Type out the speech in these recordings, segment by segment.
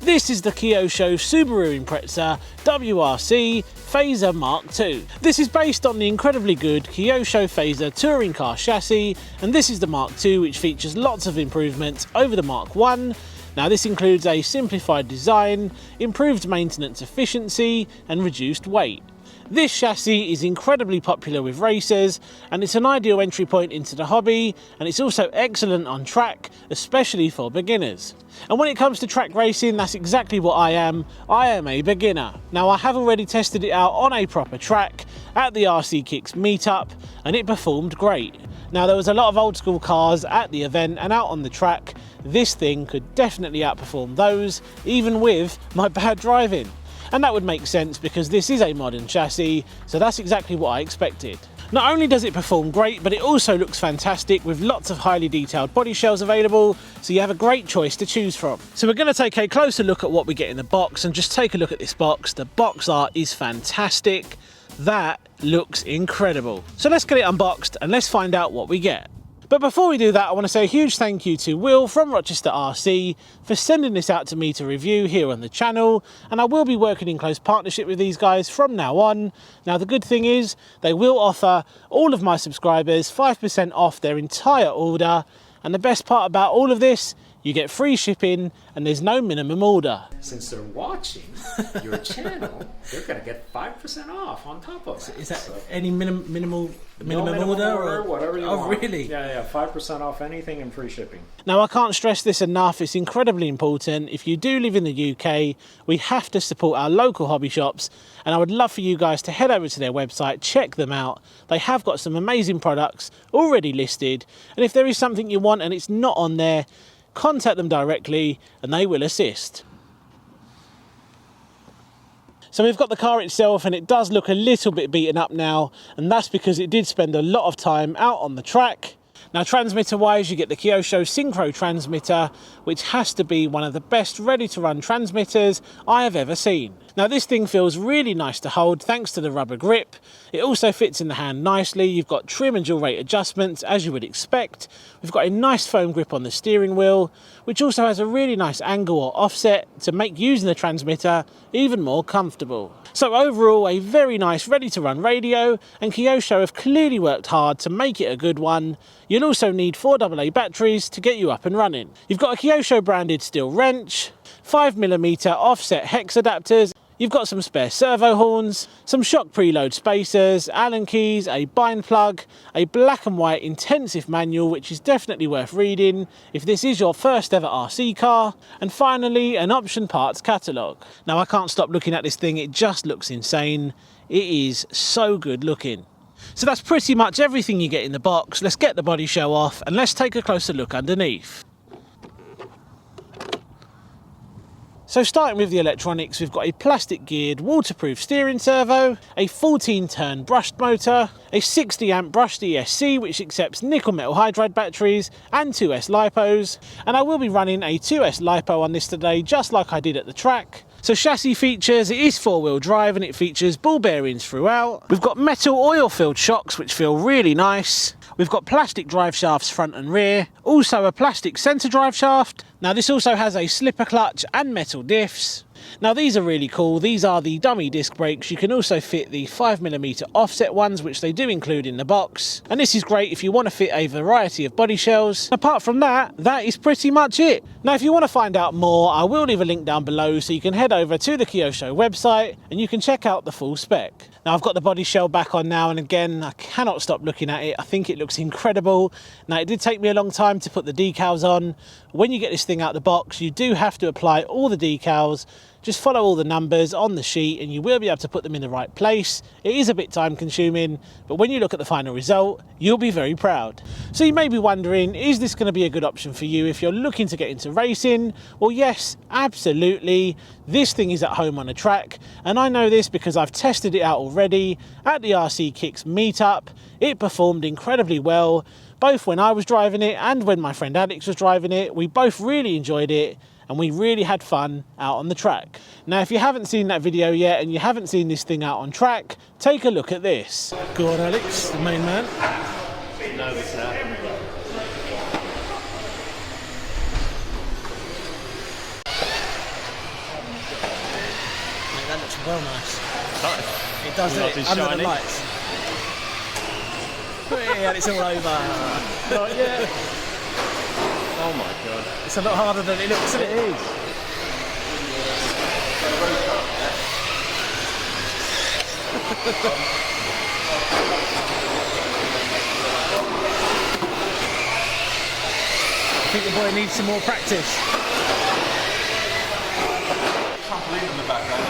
This is the Kyosho Subaru Impreza WRC FAZER MK2. This is based on the incredibly good Kyosho FAZER touring car chassis, and this is the MK2, which features lots of improvements over the Mk1. Now this includes a simplified design, improved maintenance efficiency and reduced weight. This chassis is incredibly popular with racers, and it's an ideal entry point into the hobby, and it's also excellent on track, especially for beginners. And when it comes to track racing, that's exactly what I am. I am a beginner. Now I have already tested it out on a proper track at the RCKicks meetup, and it performed great. Now there was a lot of old school cars at the event, and out on the track, this thing could definitely outperform those, even with my bad driving. And that would make sense because this is a modern chassis, so that's exactly what I expected. Not only does it perform great, but it also looks fantastic with lots of highly detailed body shells available, so you have a great choice to choose from. So we're going to take a closer look at what we get in the box, and just take a look at this box. The box art is fantastic. That looks incredible. So let's get it unboxed and let's find out what we get. But before we do that, I want to say a huge thank you to Will from Rochester RC for sending this out to me to review here on the channel, and I will be working in close partnership with these guys from now on. Now the good thing is they will offer all of my subscribers 5% off their entire order, and the best part about all of this, you get free shipping and there's no minimum order. Since they're watching your channel, they're going to get 5% off on top of that. Is that any minimum order or whatever you want. Oh, really? Yeah, 5% off anything and free shipping. Now, I can't stress this enough. It's incredibly important. If you do live in the UK, we have to support our local hobby shops, and I would love for you guys to head over to their website, check them out. They have got some amazing products already listed, and if there is something you want and it's not on there, contact them directly and they will assist. So we've got the car itself, and it does look a little bit beaten up now, and that's because it did spend a lot of time out on the track. Now transmitter wise, you get the Kyosho Synchro transmitter, which has to be one of the best ready to run transmitters I have ever seen. Now this thing feels really nice to hold thanks to the rubber grip. It also fits in the hand nicely. You've got trim and dual rate adjustments as you would expect. We've got a nice foam grip on the steering wheel, which also has a really nice angle or offset to make using the transmitter even more comfortable. So overall, a very nice ready to run radio, and Kyosho have clearly worked hard to make it a good one. You'll also need 4 AA batteries to get you up and running. You've got a Kyosho branded steel wrench, 5mm offset hex adapters. You've got some spare servo horns, some shock preload spacers, Allen keys, a bind plug, a black and white intensive manual, which is definitely worth reading if this is your first ever RC car, and finally an option parts catalogue. Now I can't stop looking at this thing, it just looks insane. It is so good looking. So that's pretty much everything you get in the box. Let's get the body shell off and let's take a closer look underneath. So starting with the electronics, we've got a plastic geared waterproof steering servo, a 14 turn brushed motor, a 60 amp brushed ESC which accepts nickel metal hydride batteries, and 2S Lipos. And I will be running a 2S Lipo on this today, just like I did at the track. So chassis features, it is 4-wheel drive and it features ball bearings throughout. We've got metal oil filled shocks which feel really nice. We've got plastic drive shafts front and rear, also a plastic centre drive shaft. Now this also has a slipper clutch and metal diffs. Now these are really cool. These are the dummy disc brakes. You can also fit the 5mm offset ones, which they do include in the box. And this is great if you want to fit a variety of body shells. Apart from that, that is pretty much it. Now if you want to find out more, I will leave a link down below so you can head over to the Kyosho website and you can check out the full spec. Now I've got the body shell back on now, and again, I cannot stop looking at it. I think it looks incredible. Now it did take me a long time to put the decals on. When you get this thing out the box, you do have to apply all the decals. Just follow all the numbers on the sheet and you will be able to put them in the right place. It is a bit time consuming, but when you look at the final result, you'll be very proud. So you may be wondering, is this going to be a good option for you if you're looking to get into racing? Well, yes, absolutely. This thing is at home on a track, and I know this because I've tested it out already at the RCKicks meetup. It performed incredibly well, both when I was driving it and when my friend Alex was driving it. We both really enjoyed it, and we really had fun out on the track. Now, if you haven't seen that video yet and you haven't seen this thing out on track, take a look at this. Go on, Alex, the main man. No, it's not. looks well nice. Nice. It does, Not it, as under shiny. the lights. And it's all over. Not yet. Oh my god. It's a lot harder than it looks, isn't it? It is. I think the boy needs some more practice. Trampoline in the background.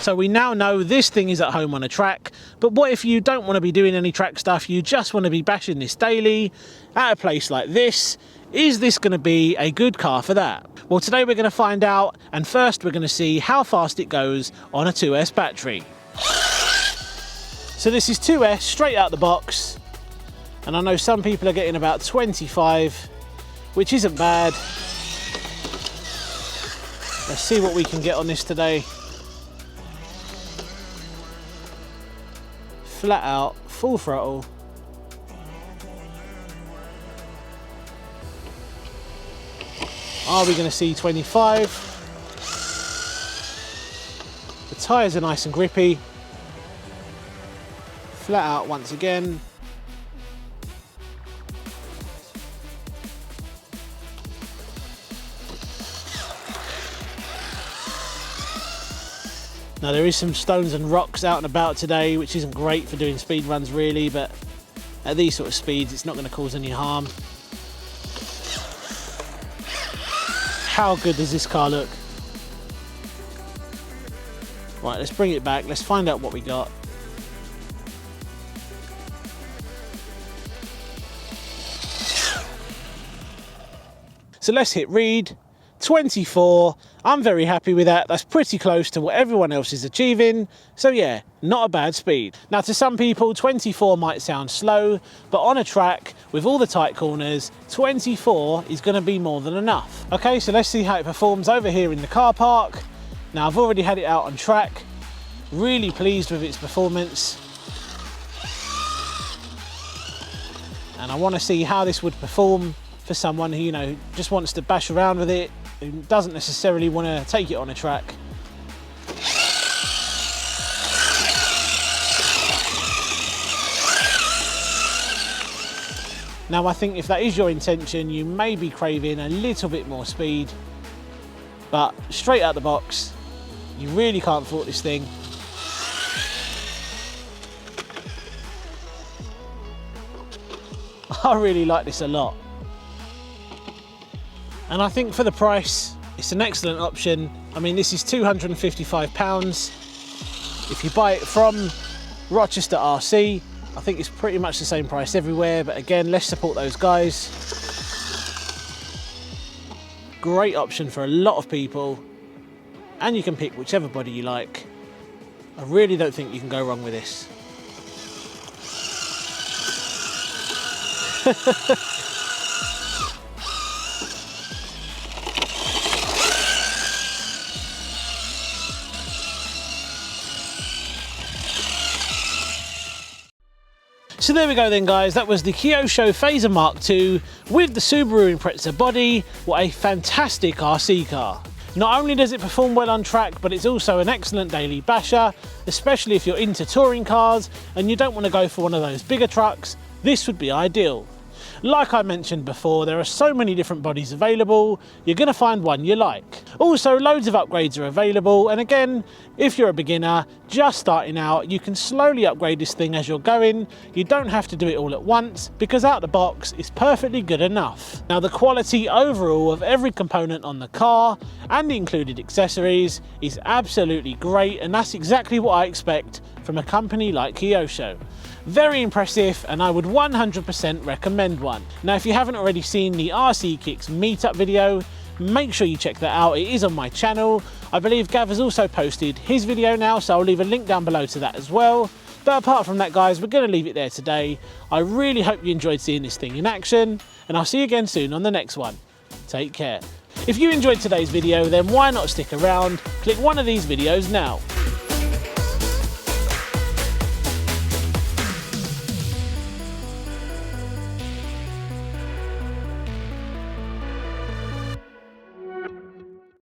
So we now know this thing is at home on a track, but what if you don't want to be doing any track stuff, you just want to be bashing this daily at a place like this? Is this going to be a good car for that? Well, today we're going to find out, and first we're going to see how fast it goes on a 2S battery. So this is 2S straight out the box, and I know some people are getting about 25, which isn't bad. Let's see what we can get on this today. Flat out, full throttle. Are we going to see 25? The tyres are nice and grippy. Flat out once again. Now there is some stones and rocks out and about today, which isn't great for doing speed runs really, but at these sort of speeds it's not going to cause any harm. How good does this car look? Right, let's bring it back, let's find out what we got. So let's hit read. 24, I'm very happy with that. That's pretty close to what everyone else is achieving. So yeah, not a bad speed. Now to some people, 24 might sound slow, but on a track with all the tight corners, 24 is going to be more than enough. Okay, so let's see how it performs over here in the car park. Now I've already had it out on track. Really pleased with its performance. And I want to see how this would perform for someone who, you know, just wants to bash around with it, who doesn't necessarily want to take it on a track. Now I think if that is your intention, you may be craving a little bit more speed, but straight out the box, you really can't fault this thing. I really like this a lot. And I think for the price, it's an excellent option. I mean, this is £255. If you buy it from Rochester RC, I think it's pretty much the same price everywhere. But again, let's support those guys. Great option for a lot of people. And you can pick whichever body you like. I really don't think you can go wrong with this. So there we go then guys, that was the Kyosho FAZER MK2 with the Subaru Impreza body. What a fantastic RC car. Not only does it perform well on track, but it's also an excellent daily basher, especially if you're into touring cars and you don't want to go for one of those bigger trucks. This would be ideal. Like I mentioned before, there are so many different bodies available, you're going to find one you like. Also, loads of upgrades are available, and again, if you're a beginner, just starting out, you can slowly upgrade this thing as you're going. You don't have to do it all at once, because out the box, it's perfectly good enough. Now, the quality overall of every component on the car, and the included accessories, is absolutely great, and that's exactly what I expect from a company like Kyosho. Very impressive, and I would 100% recommend one. Now, if you haven't already seen the RCKicks meetup video, make sure you check that out. It is on my channel. I believe Gav has also posted his video now, so I'll leave a link down below to that as well. But apart from that, guys, we're going to leave it there today. I really hope you enjoyed seeing this thing in action, and I'll see you again soon on the next one. Take care. If you enjoyed today's video, then why not stick around? Click one of these videos now.